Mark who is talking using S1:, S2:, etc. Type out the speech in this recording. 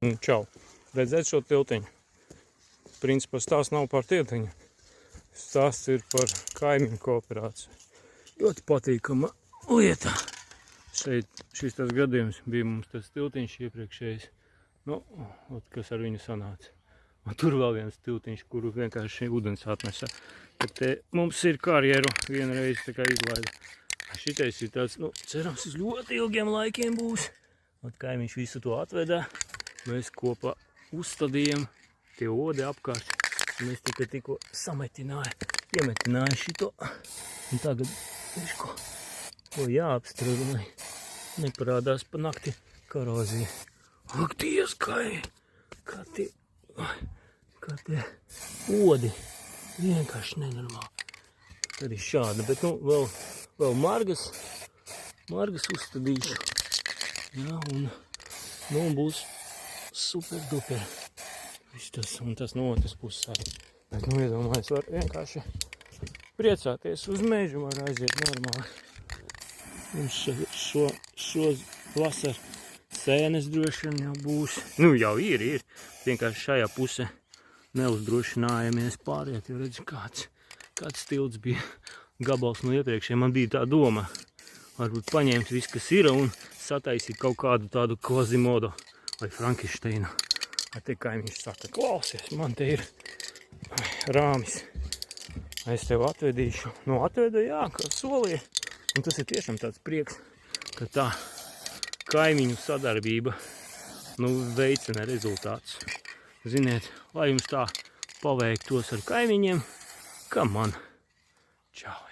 S1: Čau. Redzēt šo tiltiņu. Principā stāsts nav par tiltiņu. Stāsts ir par kaimiņu kooperāciju. Ļoti patīkama lieta. Šis tas gadījums bija mums tas tiltiņš iepriekšējais. Nu, kas ar viņu sanāca. Un tur vēl viens tiltiņš, kuru vienkārši ūdens atnesa. Bet te mums ir karjeru vienreiz tā kā izlaida. Šitais ir tāds, cerams, uz ļoti ilgiem laikiem būs. Un kaimiņš visu to atvedā. Mēs kopā uzstādījām tie odi apkārt. Mēs tikko iemetināja šito. Un tagad ko jāapstrādā, lai neparādās pa nakti korozija. Ak, Dievs, kā tie odi. Vienkārši nenormāli. Tad ir šāda, bet vēl margas uzstādīšu. Jā, un būs super duper. Viss tas, un tas no otras puses arī. Bet, iedomājies, var vienkārši priecāties uz mežu, var aiziet normāli. Mums šo vasaru sēnes droši vien jau būs. Jau ir. Vienkārši šajā pusē neuzdrošinājāmies pāriet, jo redzi, kāds tilts bija gabals no iepriekšējiem. Man bija tā doma, varbūt paņemt visu, kas ir, un sataisīt kaut kādu tādu Quasimodo vai Frankensteinu. Te kaimiņš saka, klausies, man te ir rāmis. Es tev atvedīšu. Atvedu, jā, kā solīja. Un tas ir tiešām tāds prieks, ka tā kaimiņu sadarbība veicina rezultātus. Ziniet, lai jums tā paveiktos ar kaimiņiem, kā man. Čau!